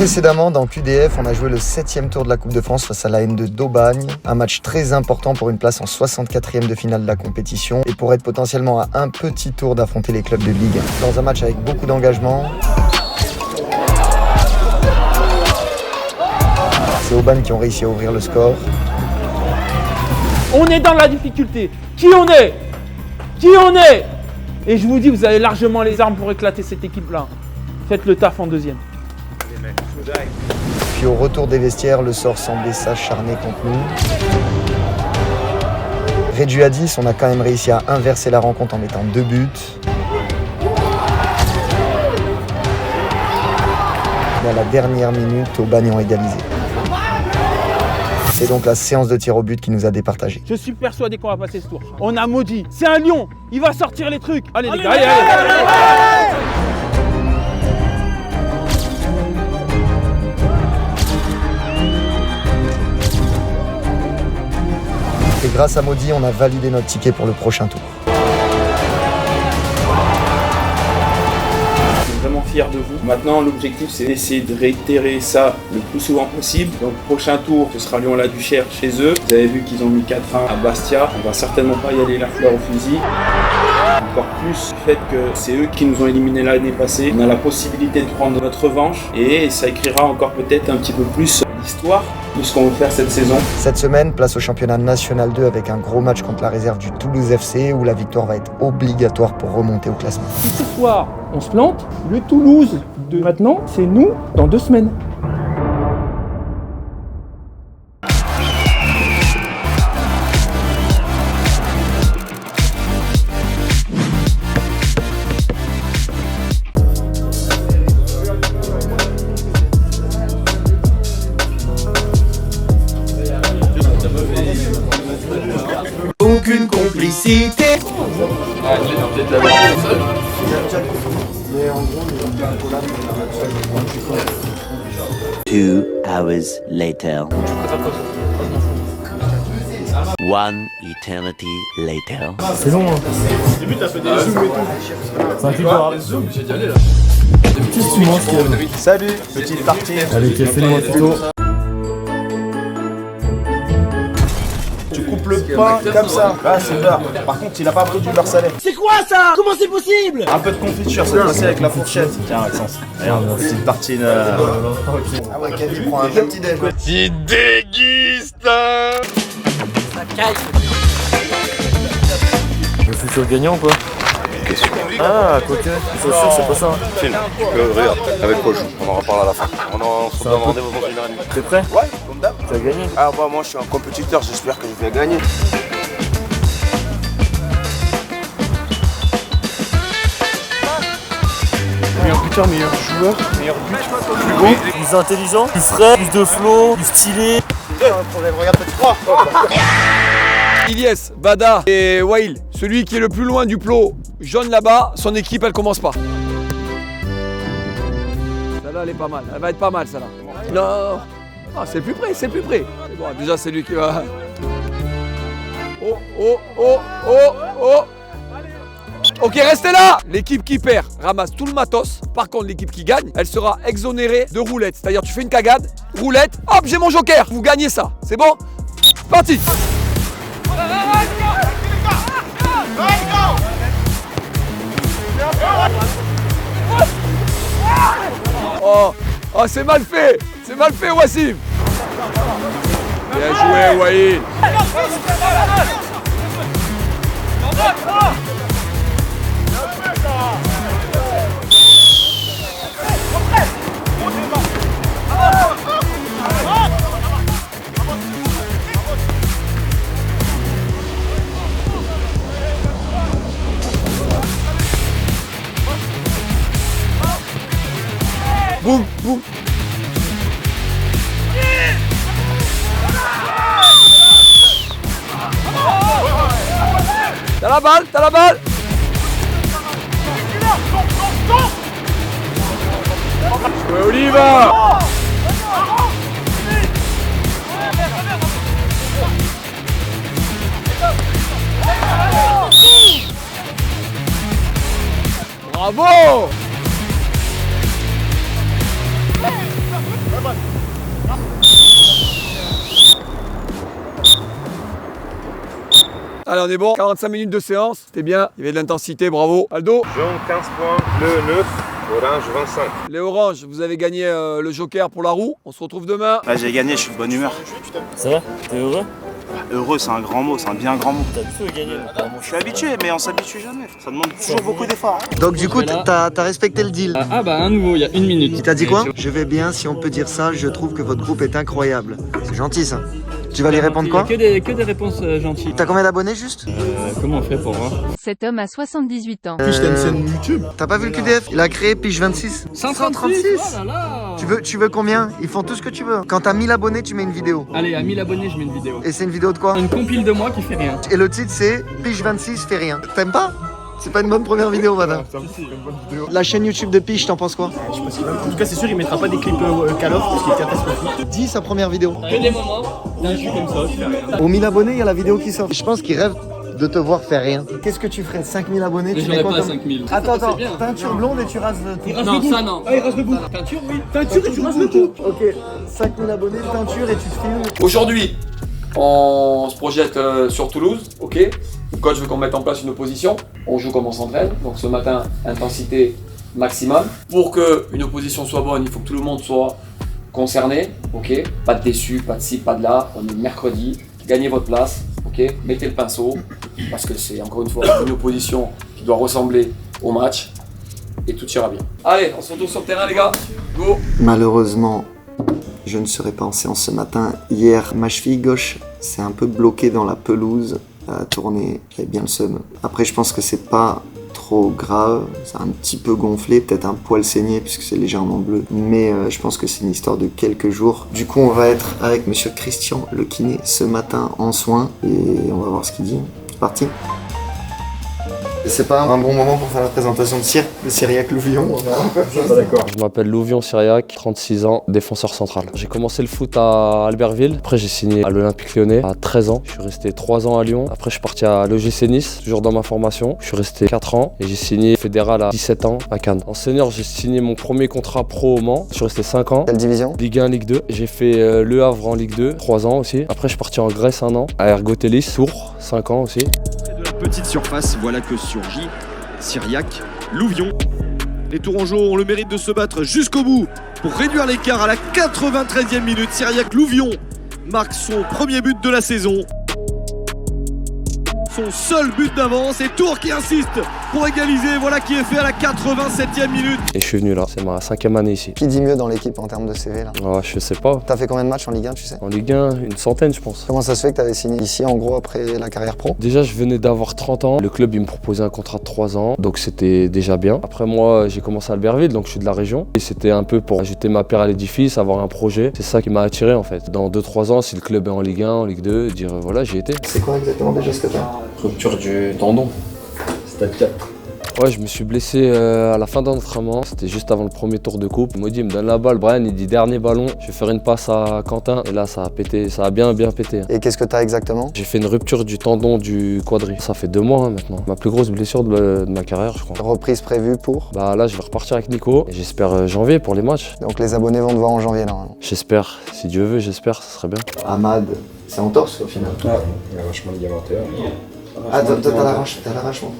Précédemment, dans QDF, on a joué le 7e tour de la Coupe de France face à la N2 d'Aubagne. Un match très important pour une place en 64e de finale de la compétition et pour être potentiellement à un petit tour d'affronter les clubs de Ligue 1. Dans un match avec beaucoup d'engagement, c'est Aubagne qui ont réussi à ouvrir le score. On est dans la difficulté. Qui on est? Et je vous dis, vous avez largement les armes pour éclater cette équipe-là. Faites le taf en deuxième. Puis au retour des vestiaires, le sort semblait s'acharner contre nous. Réduit à 10, on a quand même réussi à inverser la rencontre en mettant 2 buts. Mais à la dernière minute, Aubagne ont égalisé. C'est donc la séance de tir au but qui nous a départagés. Je suis persuadé qu'on va passer ce tour. On a maudit. C'est un lion. Il va sortir les trucs. Allez les gars, allez. Et grâce à Maudit, on a validé notre ticket pour le prochain tour. Vraiment fier de vous. Maintenant, l'objectif, c'est d'essayer de réitérer ça le plus souvent possible. Donc, prochain tour, ce sera Lyon-la-Duchère chez eux. Vous avez vu qu'ils ont mis 4-1 à Bastia. On va certainement pas y aller la fleur au fusil. Encore plus le fait que c'est eux qui nous ont éliminés l'année passée. On a la possibilité de prendre notre revanche et ça écrira encore peut-être un petit peu plus l'histoire de ce qu'on veut faire cette saison. Cette semaine, place au championnat national 2 avec un gros match contre la réserve du Toulouse FC où la victoire va être obligatoire pour remonter au classement. Si ce soir, on se plante, le Toulouse de maintenant, c'est nous dans 2 semaines. Aucune complicité. Ah, il est peut-être là-bas. Mais en gros, il y a un collab. 2 hours later. 1 eternity later. C'est long, hein. Au début, t'as fait des zooms et tout. C'est un clip de des zooms, j'ai dit allez là. Qu'est-ce que tu manges, Kevin? Salut, petite partie. Allez, Kevin, fais-moi tuto. Tu coupes le pain comme ça. Ah, c'est beurre. Par contre, il a pas pris du beurre salé. C'est quoi ça? Comment c'est possible? Un peu de confiture, c'est passé avec la fourchette. Tiens, Maxence. Regarde, petite tartine. Ah ouais, Kevin prend un bon petit déj. Petit déguiste. Ça caille. Le futur gagnant, quoi. Ah, quoique. Je suis sûr, c'est pas ça. Film, tu peux, regarde, avec quoi je joue, on en reparle à la fin. On se donne rendez-vous dans 1h30. T'es prêt? Ouais, comme d'hab. Tu as gagné. Ah bah moi je suis un compétiteur, j'espère que je vais gagner. Meilleur buteur, meilleur joueur, meilleur but, plus beau, plus intelligent, plus frais, plus de flow, plus stylé. Regarde, petit 3. Ilyes, Bada et Wail, celui qui est le plus loin du plot jaune là-bas, son équipe elle commence pas. Celle-là elle est pas mal, elle va être pas mal celle-là. Non, ah, c'est plus près, c'est plus près. C'est bon, déjà c'est lui qui va. Oh, oh, oh, oh, oh. Ok, restez là. L'équipe qui perd ramasse tout le matos. Par contre, l'équipe qui gagne, elle sera exonérée de roulette. C'est-à-dire, tu fais une cagade, roulette, hop, j'ai mon joker. Vous gagnez ça, c'est bon? Parti. Oh, oh c'est mal fait, Wassim. Bien joué, Waïl. Boum, boum. T'as la balle, t'as la balle. Ouais, Oliva. Bravo. Allez, on est bon. 45 minutes de séance, c'était bien. Il y avait de l'intensité, bravo. Aldo. Jaune 15 points, bleu 9, orange 25. Les oranges, vous avez gagné le joker pour la roue. On se retrouve demain. Ah, j'ai gagné, je suis de bonne humeur. Ça va? T'es heureux? Heureux, c'est un grand mot, c'est un bien grand mot. T'as habitué à gagner, notamment. Je suis habitué, mais on s'habitue jamais. Ça demande toujours beaucoup d'efforts. Donc du coup, t'as respecté le deal. Ah bah un nouveau, il y a 1 minute. Il t'a dit quoi? Je vais bien, si on peut dire ça, je trouve que votre groupe est incroyable. C'est gentil ça. Tu vas lui répondre quoi? Que des réponses gentilles. T'as combien d'abonnés juste? Comment on fait pour voir? Cet homme a 78 ans. Puis t'as une chaîne YouTube. T'as pas vu le QDF? Il a créé Pige 26. 136. Oh là là. Tu veux combien? Ils font tout ce que tu veux. Quand t'as 1000 abonnés, tu mets une vidéo. Allez, à 1000 abonnés, je mets une vidéo. Et c'est une vidéo de quoi? Une compile de moi qui fait rien. Et le titre c'est Pige 26 fait rien. T'aimes pas? C'est pas une bonne première vidéo, madame. La chaîne YouTube de Pige, t'en penses quoi? Je sais pas si en tout cas, c'est sûr, il mettra pas des clips Call of parce qu'il est catastrophique. Dis sa première vidéo. Que des moments d'un jus comme ça, je fais rien. Aux 1000 abonnés, il y a la vidéo qui sort. Je pense qu'il rêve de te voir faire rien. Qu'est-ce que tu ferais? 5000 abonnés, tu mets quoi comme... 5000. Attends, teinture blonde et tu rases tout. Non, ça non. Ah, il rase le bout. Teinture, oui. Teinture et tu rases le bout. Ok, 5000 abonnés, teinture et tu te filmes. Aujourd'hui, on se projette sur Toulouse, ok. Le coach veut qu'on mette en place une opposition. On joue comme on s'entraîne. Donc ce matin, intensité maximum. Pour qu'une opposition soit bonne, il faut que tout le monde soit concerné, ok. Pas de déçus, pas de ci, pas de là. On est mercredi. Gagnez votre place, ok. Mettez le pinceau parce que c'est encore une fois une opposition qui doit ressembler au match et tout ira bien. Allez, on se retrouve sur le terrain, les gars. Go. Malheureusement, je ne serai pas en séance ce matin. Hier, ma cheville gauche s'est un peu bloquée dans la pelouse à tourner. J'avais bien le seum. Après, je pense que c'est pas trop grave. Ça a un petit peu gonflé, peut-être un poil saigné puisque c'est légèrement bleu. Mais je pense que c'est une histoire de quelques jours. Du coup, on va être avec monsieur Christian, le kiné, ce matin en soins. Et on va voir ce qu'il dit. C'est parti. C'est pas un bon moment pour faire la présentation de Cyriac Louvion. D'accord. Je m'appelle Louvion Cyriac, 36 ans, défenseur central. J'ai commencé le foot à Albertville, après j'ai signé à l'Olympique Lyonnais à 13 ans. Je suis resté 3 ans à Lyon, après je suis parti à l'OGC Nice, toujours dans ma formation. Je suis resté 4 ans et j'ai signé fédéral à 17 ans à Cannes. En senior, j'ai signé mon premier contrat pro au Mans, je suis resté 5 ans. Quelle division? Ligue 1, Ligue 2. J'ai fait Le Havre en Ligue 2, 3 ans aussi. Après je suis parti en Grèce 1 an, à Ergotélis, Tours, 5 ans aussi. De la petite surface, voilà que surgit Cyriac Louvion. Les Tourangeaux ont le mérite de se battre jusqu'au bout pour réduire l'écart à la 93e minute. Cyriac Louvion marque son premier but de la saison. Son seul but d'avance et Tours qui insiste pour égaliser. Voilà qui est fait à la 87e minute. Et je suis venu là, c'est ma 5e année ici. Qui dit mieux dans l'équipe en termes de CV là? Ouais, je sais pas. T'as fait combien de matchs en Ligue 1, tu sais? En Ligue 1, une centaine je pense. Comment ça se fait que t'avais signé ici en gros après la carrière pro? Déjà je venais d'avoir 30 ans, le club il me proposait un contrat de 3 ans, donc c'était déjà bien. Après moi j'ai commencé à Albertville, donc je suis de la région. Et c'était un peu pour ajouter ma pierre à l'édifice, avoir un projet. C'est ça qui m'a attiré en fait. Dans 2-3 ans, si le club est en Ligue 1, en Ligue 2, dire voilà j'y étais. C'est quoi exactement déjà ce que t'as? Rupture du tendon. Stade 4. Ouais, je me suis blessé à la fin d'entraînement, c'était juste avant le premier tour de coupe. Il m'a dit, il me donne la balle, Brian, il dit dernier ballon, je vais faire une passe à Quentin. Et là, ça a pété, ça a bien pété. Et qu'est-ce que t'as exactement? J'ai fait une rupture du tendon du quadri. Ça fait 2 mois maintenant. Ma plus grosse blessure de ma carrière, je crois. Reprise prévue pour? Bah là, je vais repartir avec Nico. Et j'espère janvier pour les matchs. Donc les abonnés vont te voir en janvier normalement. J'espère, si Dieu veut, j'espère, ça serait bien. Ahmad, c'est en torse au final? Ouais, l'arrachement ligamentaire. Ah, t'as l'arrachement.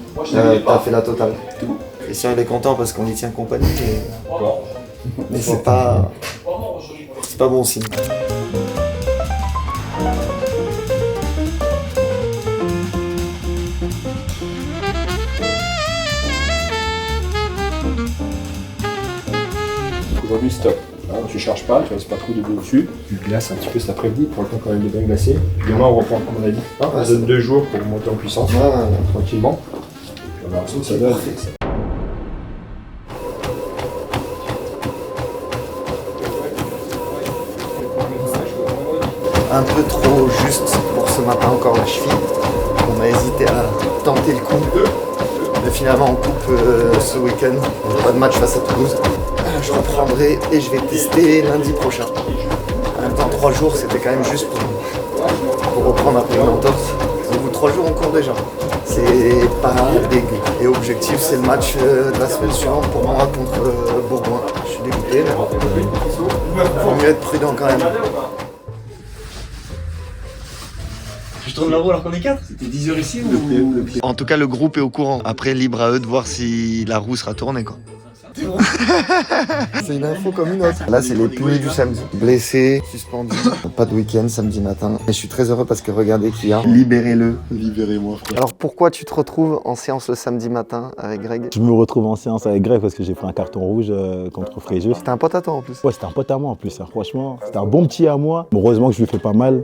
T'as fait la totale. Christian il est content parce qu'on y tient compagnie, mais c'est pas bon signe. Aujourd'hui stop. Tu charges pas, tu restes pas trop de boue dessus. Tu glaces un petit peu cet après-midi pour le temps quand même de bien glacer. Demain on reprend comme on a dit. On donne 2 jours pour monter en puissance. Tranquillement. Ça donne. Un peu trop juste pour ce matin encore la cheville. On a hésité à tenter le coup. Mais finalement on coupe ce week-end. On n'a pas de match face à Toulouse. Je reprendrai et je vais tester lundi prochain. En même temps 3 jours c'était quand même juste pour reprendre après une entorse. Au bout de 3 jours on court déjà. C'est pas dégueu. Et objectif c'est le match de la semaine suivante pour moi contre Bourgoin. Je suis dégoûté, mais faut mieux être prudent quand même. Je tourne la roue alors qu'on est 4. C'était 10 heures ici ou... En tout cas, le groupe est au courant. Après, libre à eux de voir si la roue sera tournée, quoi. C'est une info comme une autre. Là, c'est les punis du samedi. Blessé, suspendu, pas de week-end samedi matin. Et je suis très heureux parce que regardez qui y a. Libérez-le. Libérez-moi, frère. Alors, pourquoi tu te retrouves en séance le samedi matin avec Greg? Je me retrouve en séance avec Greg parce que j'ai pris un carton rouge contre Fréjus. C'était un pote à toi en plus. Ouais, c'était un pote à moi en plus. Hein. Franchement, c'était un bon petit à moi. Heureusement que je lui fais pas mal.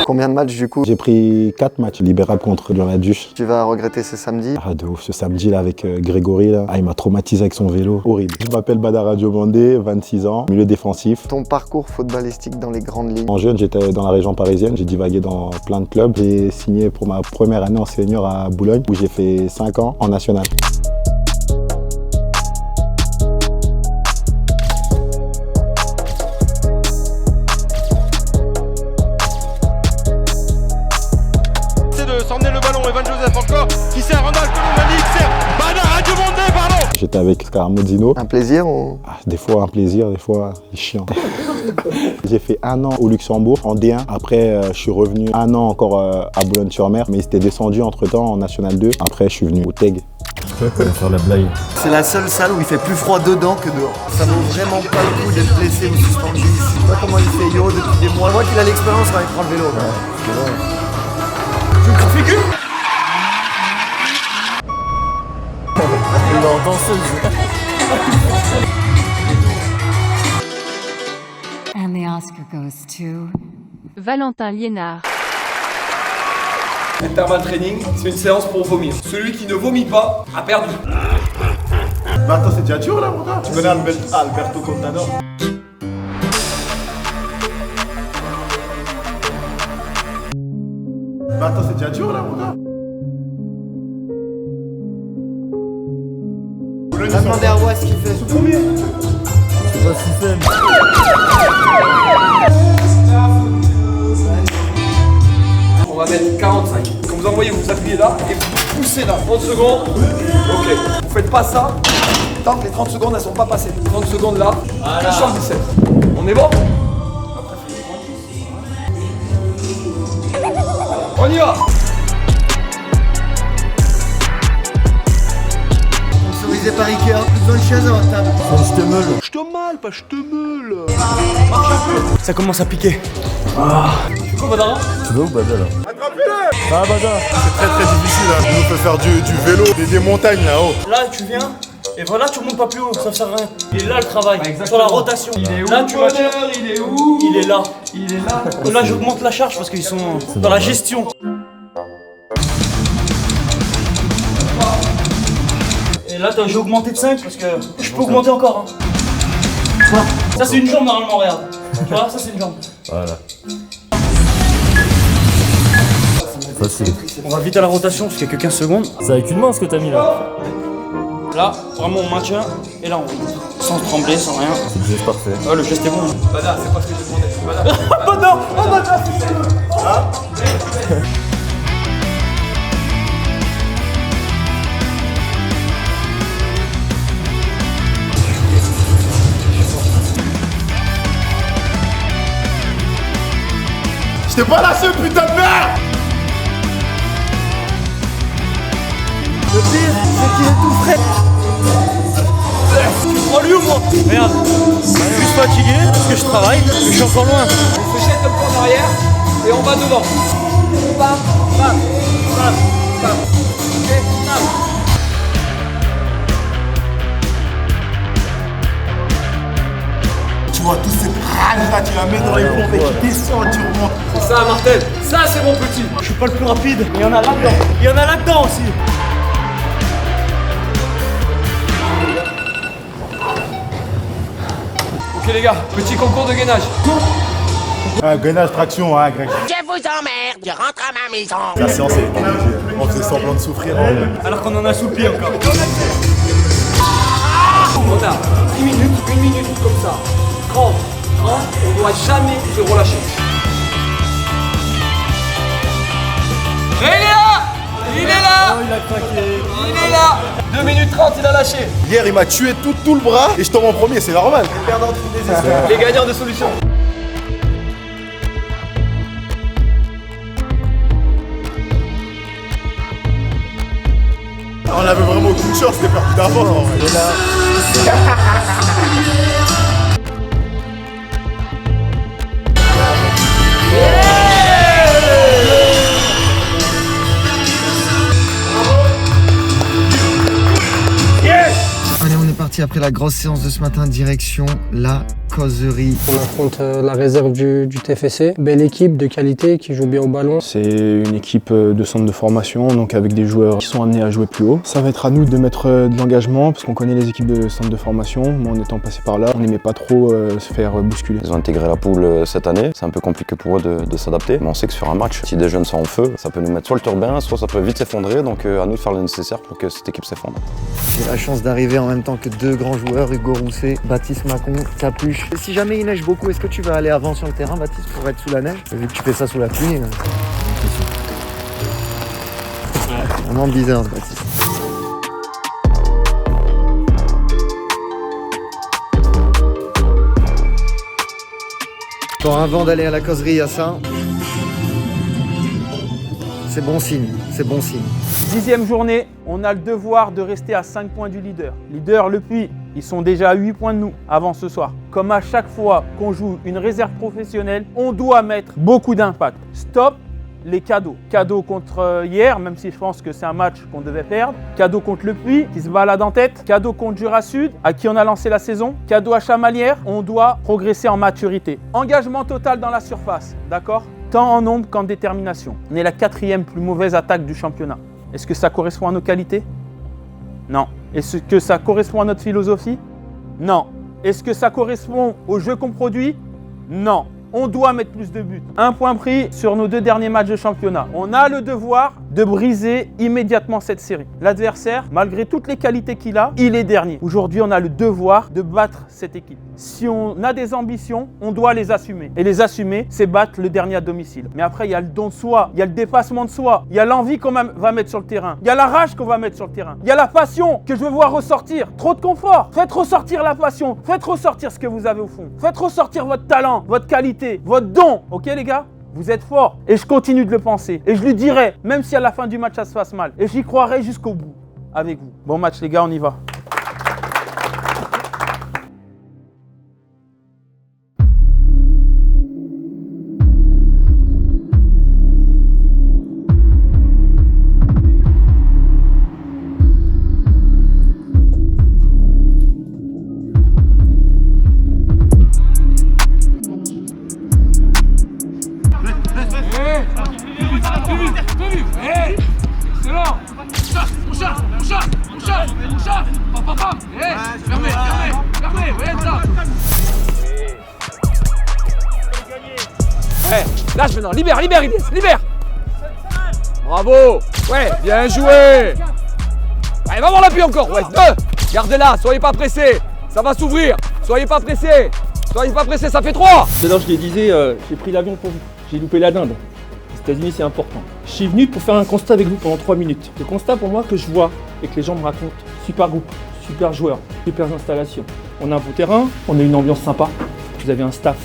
Combien de matchs du coup? J'ai pris 4 matchs libérables contre Lyon-la-Duche. Tu vas regretter ce samedi? Ah de ouf, ce samedi là avec Grégory là. Ah, il m'a traumatisé avec son vélo, horrible. Je m'appelle Badara Diomandé, 26 ans, milieu défensif. Ton parcours footballistique dans les grandes lignes? En jeune, j'étais dans la région parisienne, j'ai divagué dans plein de clubs. J'ai signé pour ma première année en senior à Boulogne où j'ai fait 5 ans en national. S'emmener le ballon, Evan Joseph encore, qui sert Ronald Colomani, qui sert Badara Diomandé, pardon. J'étais avec Scaramozzino. Un plaisir ou... Des fois un plaisir, des fois chiant. J'ai fait 1 an au Luxembourg en D1. Après, je suis revenu 1 an encore à Boulogne-sur-Mer, mais il s'était descendu entre-temps en National 2. Après, je suis venu au TEG. On va faire la blague. C'est la seule salle où il fait plus froid dedans que dehors. Ça vaut vraiment pas le coup d'être blessé ou suspendu ici. Je sais pas comment il fait Yo depuis des mois. Moi qu'il a l'expérience quand il prend le vélo. Tu me configures? Non, danseuse. And the Oscar goes to... Valentin Liénard. Intervalle training, c'est une séance pour vomir. Celui qui ne vomit pas a perdu. Mais attends, c'est déjà dur là, mon gars. Tu connais Alberto Contador? Mais attends, c'est déjà dur là, mon gars. On a demandé à Roy ce qu'il fait. Combien? Je sais pas ce qu'il fait. On va mettre 45. Quand vous envoyez, vous appuyez là et vous poussez là. 30 secondes. Ok. Vous faites pas ça tant que les 30 secondes elles sont pas passées. 30 secondes là. Touchant le biceps. On est bon? On y va! Sponsorisé par Ikea, plus besoin de chaise à votre table. Je te meule. Je te mal, pas je te meule. Ça commence à piquer. Tu fais quoi, Badara? Tu veux ou Bada là? Attrapez-le! Ah Bada. C'est très difficile, hein. On peut faire du vélo, des montagnes là-haut. Là tu viens et voilà tu remontes pas plus haut, ça sert à rien. Il est là le travail, sur la rotation. Il est où? Là tu Bonheur, il est où? Il est là. Il est là. Là j'augmente la charge parce qu'ils sont dans la gestion. Et là j'ai augmenté de 5 parce que je peux augmenter encore. Hein. Ça c'est une jambe normalement, regarde. Tu vois, ça c'est une jambe. Voilà. Facile. On va vite à la rotation parce qu'il y a que 15 secondes. C'est avec une main ce que t'as mis là. Là, vraiment on maintient et là on monte. Sans trembler, sans rien. C'est le geste parfait. Ouais, le geste est bon. Bada, c'est pas ce que je demandais. Bada. Bada. Oh Bada, c'est ça. Je t'ai pas lâché, putain de merde! Le pire, c'est qu'il est tout frais. Tu prends lui ou moi? Merde. Je suis plus fatigué parce que je travaille, mais je suis encore loin. On se jette un peu en arrière et on va devant. Bam, bam, bam, bam. Ok, bam. Tu vois, toute cette rage là, tu la mets dans les pompes et tu descends, tu remontes. C'est ça, Martel. Ça, c'est mon petit. Je suis pas le plus rapide, mais il y en a là-dedans. Il y en a là-dedans aussi. Ok les gars, petit concours de gainage. Ah, gainage, traction, hein, Greg. Je vous emmerde, je rentre à ma maison. La séance est compliquée. On faisait semblant de souffrir. Alors qu'on en a soupi encore. Retard. 10 minutes, 1 minute comme ça. 30, on doit jamais se relâcher. Et les gars, Il est là. Il a craqué. Il est là. 2 minutes 30, il a lâché. Hier, il m'a tué tout le bras et je tombe en premier, c'est normal. Les gagnants de solutions. On avait vraiment aucune chance, c'était parti d'avance en vrai. Allez, on est parti après la grosse séance de ce matin, direction la causerie. On affronte la réserve du TFC. Belle équipe de qualité qui joue bien au ballon. C'est une équipe de centre de formation, donc avec des joueurs qui sont amenés à jouer plus haut. Ça va être à nous de mettre de l'engagement, parce qu'on connaît les équipes de centre de formation. Moi, en étant passé par là, on n'aimait pas trop se faire bousculer. Ils ont intégré la poule cette année, c'est un peu compliqué pour eux de s'adapter, mais on sait que sur un match, si des jeunes sont en feu, ça peut nous mettre soit le turbin, soit ça peut vite s'effondrer, donc à nous de faire le nécessaire pour que cette équipe s'effondre. J'ai la chance d'arriver en même temps que 2 grands joueurs, Hugo Rousset, Baptiste Macon, Capuche. Et si jamais il neige beaucoup, est-ce que tu vas aller avant sur le terrain, Baptiste, pour être sous la neige? Vu que tu fais ça sous la pluie. Vraiment bizarre, ce Baptiste. Bon, avant d'aller à la causerie, il y a ça. C'est bon signe, c'est bon signe. 10e journée, on a le devoir de rester à 5 points du leader. Leader, le Puy, ils sont déjà à 8 points de nous avant ce soir. Comme à chaque fois qu'on joue une réserve professionnelle, on doit mettre beaucoup d'impact. Stop les cadeaux. Cadeau contre hier, même si je pense que c'est un match qu'on devait perdre. Cadeau contre le Puy, qui se balade en tête. Cadeau contre Jura Sud, à qui on a lancé la saison. Cadeau à Chamalières, on doit progresser en maturité. Engagement total dans la surface, d'accord ? Tant en nombre qu'en détermination. On est la 4e plus mauvaise attaque du championnat. Est-ce que ça correspond à nos qualités? Non. Est-ce que ça correspond à notre philosophie? Non. Est-ce que ça correspond au jeu qu'on produit? Non. On doit mettre plus de buts. Un point pris sur nos 2 derniers matchs de championnat. On a le devoir de briser immédiatement cette série. L'adversaire, malgré toutes les qualités qu'il a, il est dernier. Aujourd'hui, on a le devoir de battre cette équipe. Si on a des ambitions, on doit les assumer. Et les assumer, c'est battre le dernier à domicile. Mais après, il y a le don de soi, il y a le dépassement de soi, il y a l'envie qu'on va mettre sur le terrain, il y a la rage qu'on va mettre sur le terrain, il y a la passion que je veux voir ressortir. Trop de confort. Faites ressortir la passion, faites ressortir ce que vous avez au fond. Faites ressortir votre talent, votre qualité, votre don. Ok les gars? Vous êtes forts et je continue de le penser. Et je lui dirai, même si à la fin du match ça se passe mal. Et j'y croirai jusqu'au bout avec vous. Bon match les gars, on y va. Lâche maintenant, libère Ilyes. Bravo. Ouais, bien joué. Allez, va voir l'appui encore. Ouais, 2. Gardez-la, soyez pas pressés. Ça va s'ouvrir. Soyez pas pressés, ça fait 3. Tout à l'heure, je les disais, j'ai pris l'avion pour vous. J'ai loupé la dinde. Les États-Unis, c'est important. Je suis venu pour faire un constat avec vous pendant 3 minutes. Le constat pour moi que je vois et que les gens me racontent. Super groupe, super joueur, super installation. On a un beau terrain, on a une ambiance sympa. Vous avez un staff,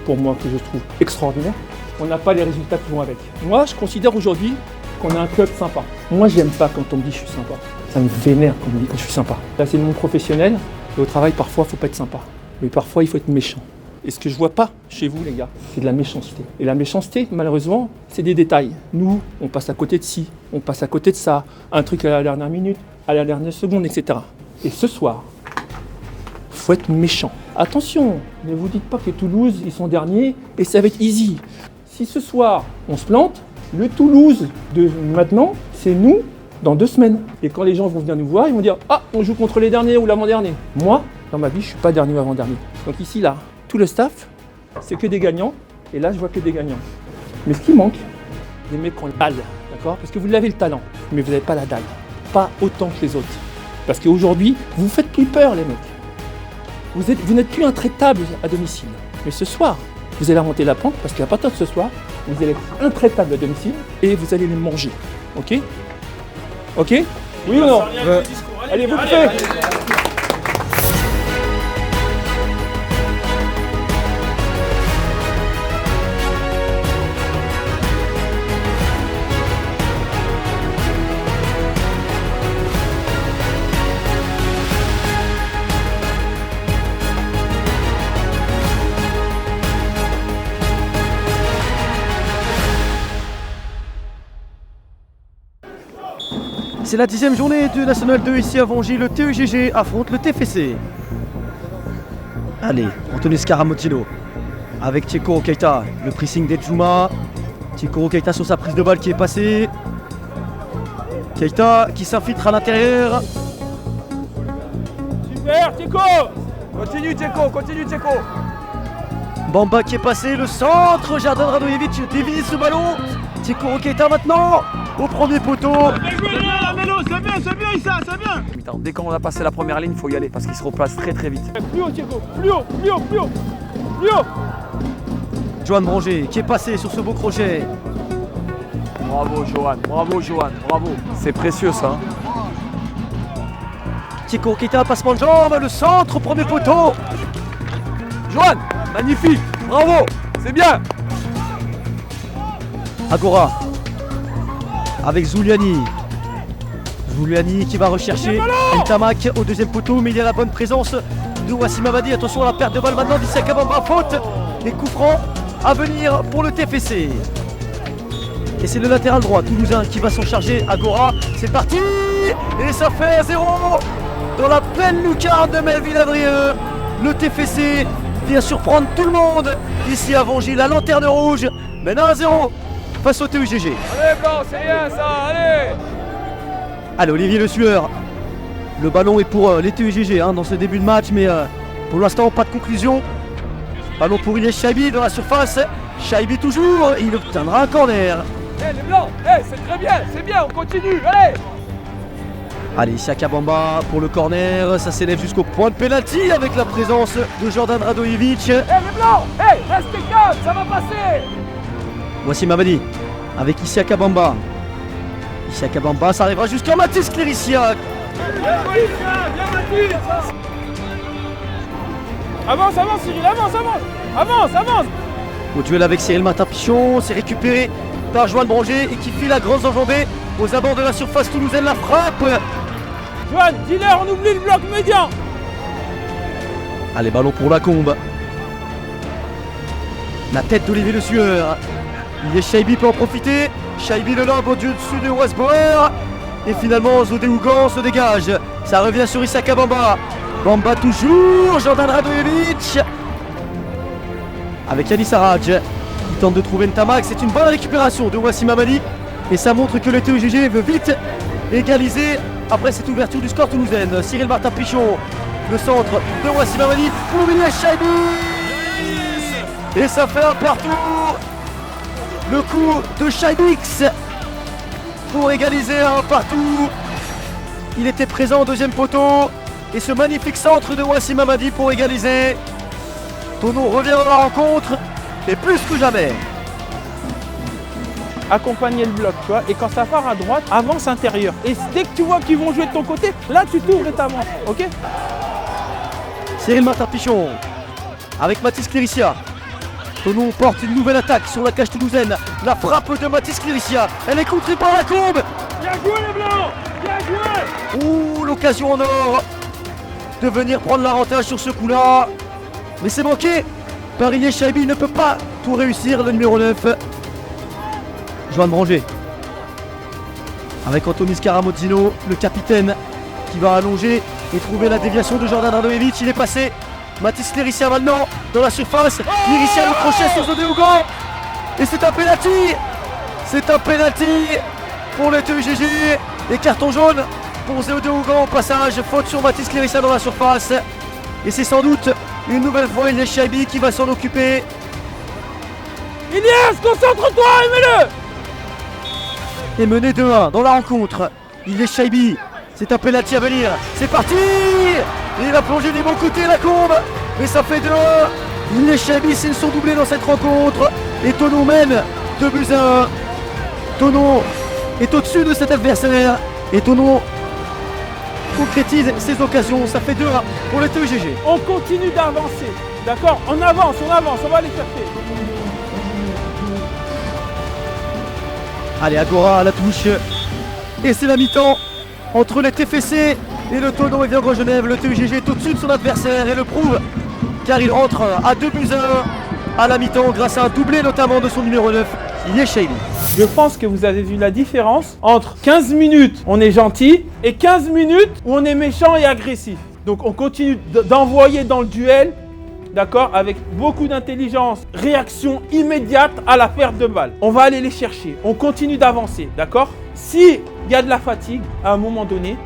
pour moi, que je trouve extraordinaire. On n'a pas les résultats qui vont avec. Moi, je considère aujourd'hui qu'on a un club sympa. Moi, j'aime pas quand on me dit je suis sympa. Ça me vénère quand on me dit que je suis sympa. Là, c'est le monde professionnel. Et au travail, parfois, il ne faut pas être sympa. Mais parfois, il faut être méchant. Et ce que je vois pas chez vous, les gars, c'est de la méchanceté. Et la méchanceté, malheureusement, c'est des détails. Nous, on passe à côté de ci, on passe à côté de ça. Un truc à la dernière minute, à la dernière seconde, etc. Et ce soir, faut être méchant. Attention, ne vous dites pas que Toulouse, ils sont derniers et ça va être easy. Si ce soir, on se plante, le Toulouse de maintenant, c'est nous dans 2 semaines. Et quand les gens vont venir nous voir, ils vont dire « Ah, on joue contre les derniers ou l'avant-dernier ». Moi, dans ma vie, je ne suis pas dernier ou avant-dernier. Donc ici, là, tout le staff, c'est que des gagnants. Et là, je vois que des gagnants. Mais ce qui manque, des mecs qui ont la dalle, d'accord? Parce que vous avez le talent, mais vous n'avez pas la dalle. Pas autant que les autres. Parce qu'aujourd'hui, vous faites plus peur, les mecs. Vous n'êtes plus intraitables à domicile. Mais ce soir, vous allez remonter la pente parce qu'à partir de ce soir, vous allez être intraitables à domicile et vous allez les manger. Ok? Ok? Oui ou non? Allez, vous pouvez. C'est la 10e journée de National 2 ici à Vongy. Le TEGG affronte le TFC. Allez, Anthony Scaramotino avec Tcheko Keita. Le pressing d'Edjouma. Tcheko Keita sur sa prise de balle qui est passée. Keita qui s'infiltre à l'intérieur. Super, Tcheko! Continue Tcheko. Bamba qui est passé, le centre. Jordan Radojevic dévie ce ballon. Tcheko Keita maintenant au premier poteau. C'est bien Issa, c'est bien. Dès qu'on a passé la première ligne, il faut y aller parce qu'il se replace très très vite. Plus haut Tcheko, plus haut. Johan Branger qui est passé sur ce beau crochet. Bravo Johan, bravo. C'est précieux ça. Tcheko Keita, passement de jambe, le centre, premier poteau. Johan, magnifique, bravo, c'est bien. Agora avec Zuliani. Zuliani qui va rechercher Ntamak au deuxième poteau, mais il y a la bonne présence de Wassim Hamadi. Attention à la perte de balle maintenant d'Issaka Bamba, faute. Les coups francs à venir pour le TFC. Et c'est le latéral droit toulousain qui va s'en charger. Agora, c'est parti. Et ça fait 0 dans la pleine lucarne de Melville Adrieux. Le TFC vient surprendre tout le monde ici à Vongy. La lanterne rouge mène 1-0 face au TEGG. Allez Blanc, c'est bien ça, allez. Allez, Olivier Le Sueur. Le ballon est pour les TEGG dans ce début de match, mais pour l'instant, pas de conclusion. Ballon pour Ilyes Chaibi dans la surface. Chaibi toujours, il obtiendra un corner. Les Blancs, c'est bien, on continue, allez. Allez, Isiaka Bamba pour le corner, ça s'élève jusqu'au point de pénalty avec la présence de Jordan Radojevic. Les Blancs, restez calme, ça va passer. Voici Mamadi avec Isiaka Bamba. Isiaka Bamba, ça arrivera jusqu'à Mathis Cléricia. Avance Cyril, avance. Au duel avec Cyril Martin-Pichon, c'est récupéré par Johan Branger et qui file la grosse enjambée aux abords de la surface toulousaine. La frappe. Johan, dis-leur, on oublie le bloc médian. Allez, ballon pour Lacombe. La tête d'Olivier Le Sueur. Il est Chaibi peut en profiter. Chaibi le lobe au-dessus de Westbauer. Et finalement Zodé Ougan se dégage. Ça revient sur Isiaka Bamba. Bamba toujours. Jordan Radojevic. Avec Yanis Sarraj qui tente de trouver Ntamak. C'est une bonne récupération de Wassim Hamadi. Et ça montre que le TEGG veut vite égaliser après cette ouverture du score toulousaine. Cyril Martin-Pichon. Le centre de Wassim Hamadi pour Ilyes Chaibi. Et ça fait un partout. Le coup de Chaibix pour égaliser un partout. Il était présent au deuxième poteau. Et ce magnifique centre de Wassim Hamadi pour égaliser. Tonon revient dans la rencontre. Et plus que jamais. Accompagner le bloc, tu vois. Et quand ça part à droite, avance intérieur. Et dès que tu vois qu'ils vont jouer de ton côté, là tu t'ouvres et t'avances. Ok? Cyril Martin-Pichon avec Mathis Cléricia. Tonon porte une nouvelle attaque sur la cage toulousaine. La frappe de Mathis Cléricia. Elle est contrée par Lacombe. Bien joué les Blancs. Bien joué. Ouh, l'occasion en or de venir prendre l'avantage sur ce coup-là. Mais c'est manqué par Ilyes Chaibi. Il ne peut pas tout réussir, le numéro 9. Johan Branger avec Anthony Scaramozino, le capitaine, qui va allonger et trouver la déviation de Jordan Radojevic. Il est passé. Mathis Cléricia maintenant dans la surface. Cléricia le crochet sur Zodé Ougan. Et c'est un penalty. C'est un penalty pour le TEGG. Et carton jaune pour Zodé Ougan au passage. Faute sur Mathis Cléricia dans la surface. Et c'est sans doute une nouvelle fois Ilyes Chaibi qui va s'en occuper. Ilyes, concentre-toi et mets-le. Et mené 2-1 dans la rencontre. Ilyes Chaibi. C'est un penalty à venir. C'est parti. Il va plonger du bon côté Lacombe. Mais ça fait 2-1. Ilyes Chaibi, ils sont doublés dans cette rencontre. Et Tonon mène 2-1. Tonon est au-dessus de cet adversaire. Et Tonon concrétise ses occasions. Ça fait 2-1 pour le TEGG. On continue d'avancer. D'accord? On avance, on va les chercher. Allez, Agora à la touche. Et c'est la mi-temps entre les TFC et le Tonon et Viangre Genève. Le TEGG est au-dessus de son adversaire et le prouve car il rentre à 2-1 à la mi-temps grâce à un doublé notamment de son numéro 9, Yeshaili. Je pense que vous avez vu la différence entre 15 minutes on est gentil et 15 minutes où on est méchant et agressif. Donc on continue d'envoyer dans le duel, d'accord, avec beaucoup d'intelligence, réaction immédiate à la perte de balle. On va aller les chercher, on continue d'avancer, d'accord? S'il y a de la fatigue à un moment donné,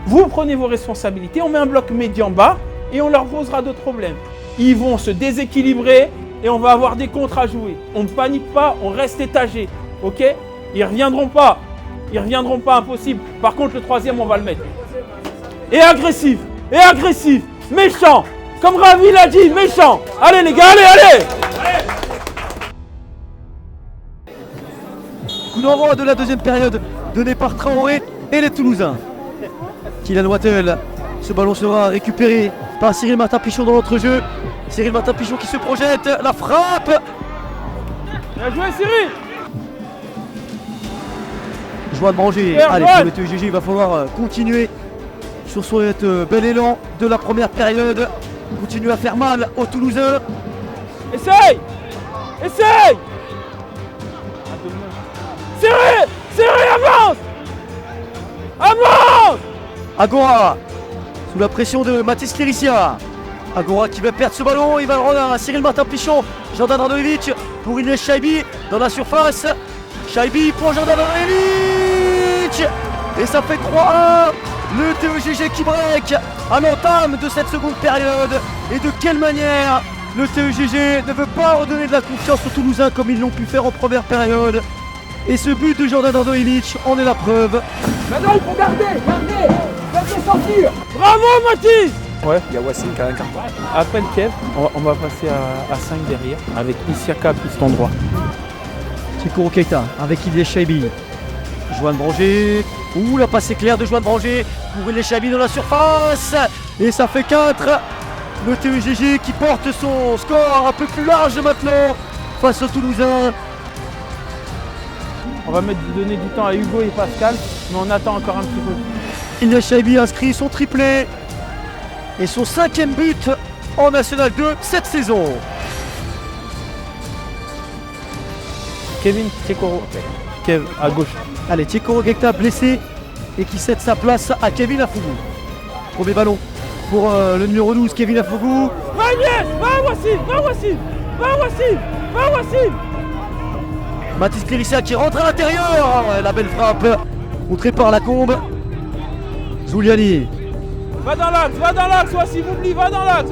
vous prenez vos responsabilités, on met un bloc médian bas et on leur posera d'autres problèmes. Ils vont se déséquilibrer et on va avoir des contres à jouer. On ne panique pas, on reste étagé, ok? Ils reviendront pas, impossible. Par contre, le troisième, on va le mettre. Et agressif, méchant, comme Ravi l'a dit, méchant. Allez les gars, allez! Coup d'envoi de la deuxième période donné par Traoré et les Toulousains. Kylian Wattel, ce ballon sera récupéré par Cyril Martin-Pichon dans l'entrejeu. Cyril Martin-Pichon qui se projette, la frappe. Bien joué Cyril. Joanne Branger, allez pour le TEGG, il va falloir continuer sur son bel élan de la première période. Continue à faire mal aux Toulousains. Essaye. Cyril, avance. Agora, sous la pression de Mathis Cléricia. Agora qui va perdre ce ballon, il va le rendre à Cyril Martin-Pichon. Jordan Radojevic pour Ilyes Shaibi dans la surface. Shaibi pour Jordan Radojevic. Et ça fait 3-1. Le TEGG qui break à l'entame de cette seconde période. Et de quelle manière le TEGG ne veut pas redonner de la confiance aux Toulousains comme ils l'ont pu faire en première période. Et ce but de Jordan Radojevic en est la preuve. Maintenant il faut garder sortir. Bravo Mathis. Ouais, il y a Wassim qui a un carton. Après le Kev, on va passer à 5 derrière avec Isiaka piston droit. Chikoro Keita avec Ilyes Shaibi. Joanne Branger. Ouh, la passe éclair de Joanne Branger pour Ilyes Shaibi dans la surface. Et ça fait 4. Le TEGG qui porte son score un peu plus large maintenant face aux Toulousains. On va donner du temps à Hugo et Pascal, mais on attend encore un petit peu. Ilyes Shaibi inscrit son triplé et son 5e but en National 2 cette saison. Kevin Chekoro, Kev à gauche. Allez, Chekoro Keita blessé et qui cède sa place à Kevin Afougou. Premier ballon pour le numéro 12, Kevin Afougou. Va Wassim. Mathis Cléricia qui rentre à l'intérieur. La belle frappe contrée par Lacombe. Zuliani. Va dans l'axe, Wassim, oublie, va dans l'axe.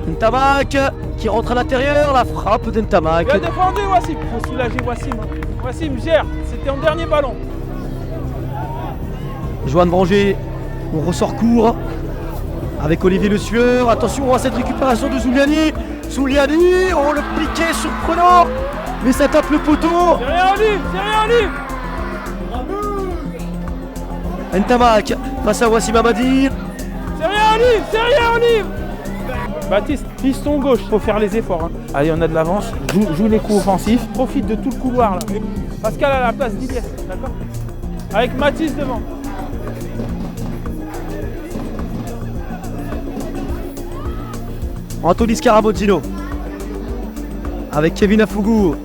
Ntamak qui rentre à l'intérieur, la frappe d'Ntamak. Bien défendu Wassim, faut soulager Wassim. Wassim gère, c'était en dernier ballon. Joanne Branger, on ressort court avec Olivier Le Sueur. Attention à cette récupération de Zuliani. Oh le piqué surprenant, mais ça tape le poteau. C'est rien lui. Ntamak face à Wassim Hamadi. C'est rien lui. Baptiste, piston gauche, faut faire les efforts. Hein. Allez, on a de l'avance, joue les coups offensifs, profite de tout le couloir là. Pascal à la place d'Ilyes, d'accord? Avec Mathis devant. Anthony Scarabotino avec Kevin Afougou.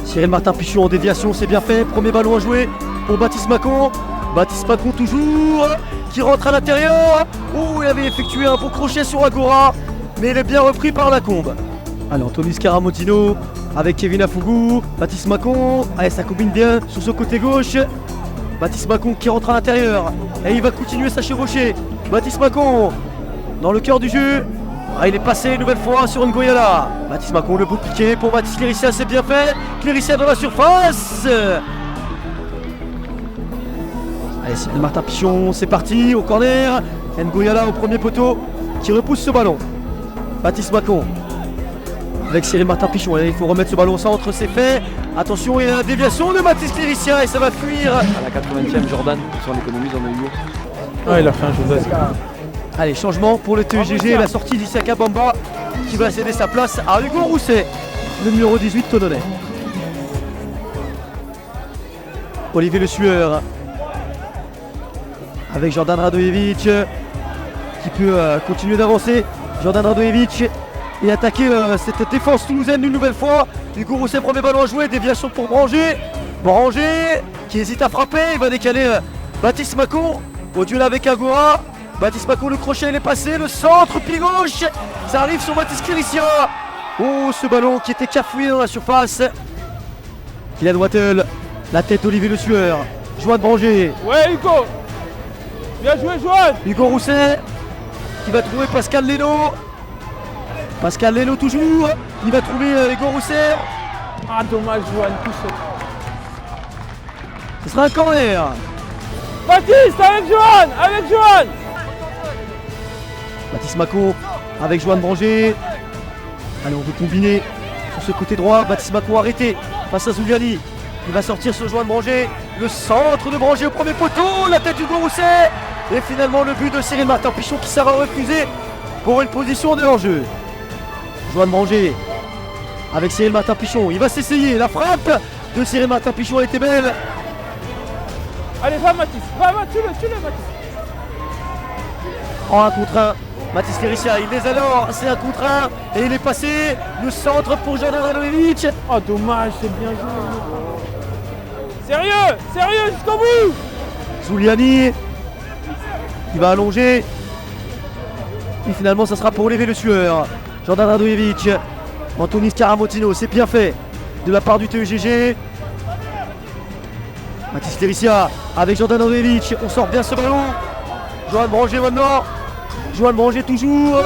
Cyril Martin-Pichon en déviation, c'est bien fait. Premier ballon à jouer pour Baptiste Macon. Baptiste Macon toujours qui rentre à l'intérieur. Oh, il avait effectué un beau crochet sur Agora, mais il est bien repris par Lacombe. Allez, Anthony Scaramotino avec Kevin Afougou. Baptiste Macon, allez, ça combine bien sur ce côté gauche. Baptiste Macon qui rentre à l'intérieur et il va continuer sa chevauchée. Baptiste Macon dans le cœur du jeu. Ah, il est passé une nouvelle fois sur Ngoyala. Baptiste Macon, le bout piqué pour Baptiste Cléricia, c'est bien fait. Cléricia dans la surface. Allez, Cyril Martin-Pichon, c'est parti au corner. Ngoyala au premier poteau qui repousse ce ballon. Baptiste Macon avec Cyril Martin Pichon. Et il faut remettre ce ballon au centre, c'est fait. Attention, il y a la déviation de Mathis Cléricia et ça va fuir. À la 80e, Jordan, sur l'économie, on a eu. Ah, il a fait un jeu basique. Allez, changement pour le TEGG, la sortie d'Issaka Bamba qui va céder sa place à Hugo Rousset, le numéro 18 Tononnais. Olivier Le Sueur avec Jordan Radojevic qui peut continuer d'avancer. Jordan Radojevic et attaquer cette défense toulousaine une nouvelle fois. Hugo Rousset, premier ballon à jouer, déviation pour Branger. Branger qui hésite à frapper, il va décaler Baptiste Macon au duel avec Agora. Baptiste Macon, le crochet il est passé, le centre, pied gauche, ça arrive sur Mathis Cléricia. Oh, ce ballon qui était cafouillé dans la surface. Kylian Wattel, la tête d'Olivier Le Sueur, Joanne Branger. Ouais, Hugo, bien joué, Joanne. Hugo Rousset qui va trouver Pascal Leno. Pascal Leno toujours, il va trouver Hugo Rousset. Ah, dommage, Joanne, tout seul. Ce sera un corner. Baptiste, avec Joanne, avec Joanne. Baptiste Macon avec Joanne Branger. Allez, on veut combiner sur ce côté droit. Baptiste Macon arrêté face à Zuliani. Il va sortir sur Joanne Branger. Le centre de Branger au premier poteau. La tête d'Hugo Rousset. Et finalement le but de Cyril Martin Pichon qui sera refusé pour une position de hors-jeu. Joanne Branger avec Cyril Martin Pichon. Il va s'essayer. La frappe de Cyril Martin Pichon, elle était belle. Allez, va Mathis, va, tue-le Mathis. En 1 contre 1, Mathis Cléricia, il les alors, c'est 1 contre 1, et il est passé, le centre pour Jordan Radojevic. Oh dommage, c'est bien joué. Sérieux, jusqu'au bout. Zuliani, qui va allonger. Et finalement, ça sera pour Olivier Le Sueur. Jordan Radojevic, Anthony Scaramotino, c'est bien fait de la part du TEGG. Mathis Cléricia avec Jordan Radojevic, on sort bien ce ballon. Joanne Branger maintenant. Joanne Branger toujours.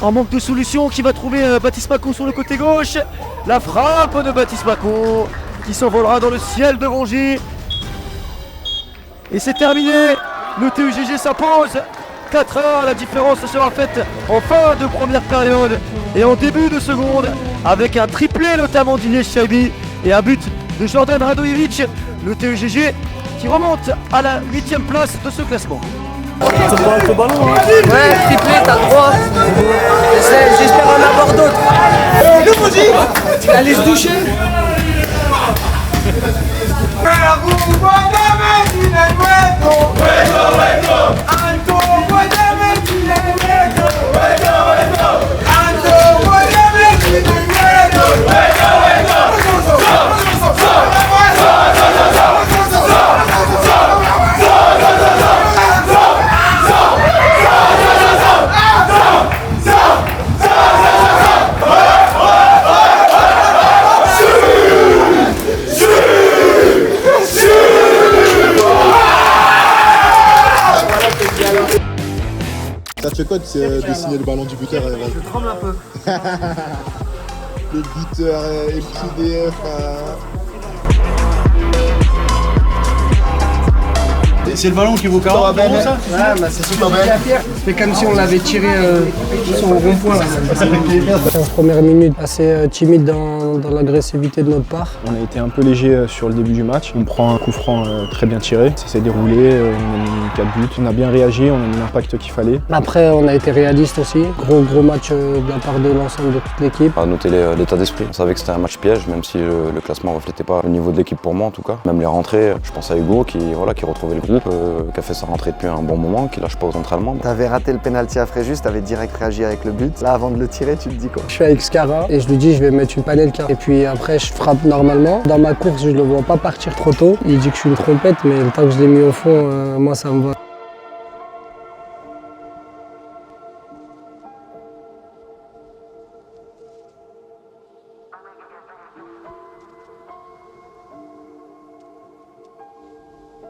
En manque de solution qui va trouver Baptiste Macon sur le côté gauche. La frappe de Baptiste Macon qui s'envolera dans le ciel de Branger. Et c'est terminé. Le TEGG s'impose. 4-1, la différence sera faite en fin de première période et en début de seconde avec un triplé notamment d'Inès Chaibi et un but de Jordan Radojevic. Le TEGG qui remonte à la 8e place de ce classement. Ouais, triplé, t'as le droit. J'espère en avoir d'autres. Allez se doucher. Ça te fait quoi de dessiner le ballon du buteur? Je tremble un peu. Le buteur MQDF. C'est le ballon qui vaut 40 €, ça? Ouais, bah c'est super bien. C'est comme si on l'avait tiré sur le rond-point. En première minute, assez timide dans l'agressivité de notre part. On a été un peu léger sur le début du match. On prend un coup franc très bien tiré. Ça s'est déroulé, on a mis 4 buts. On a bien réagi, on a mis l'impact qu'il fallait. Après, on a été réaliste aussi. Gros match de la part de l'ensemble de toute l'équipe. À noter l'état d'esprit. On savait que c'était un match piège, même si le classement ne reflétait pas le niveau de l'équipe pour moi en tout cas. Même les rentrées, je pense à Hugo qui retrouvait le groupe. Qui a fait sa rentrée depuis un bon moment, qui lâche pas aux entraînements. T'avais raté le penalty à Fréjus, t'avais direct réagi avec le but. Là, avant de le tirer, tu te dis quoi? Je suis avec Scara et je lui dis je vais mettre une panelka. Et puis après, je frappe normalement. Dans ma course, je le vois pas partir trop tôt. Il dit que je suis une trompette, mais le temps que je l'ai mis au fond, moi ça me va.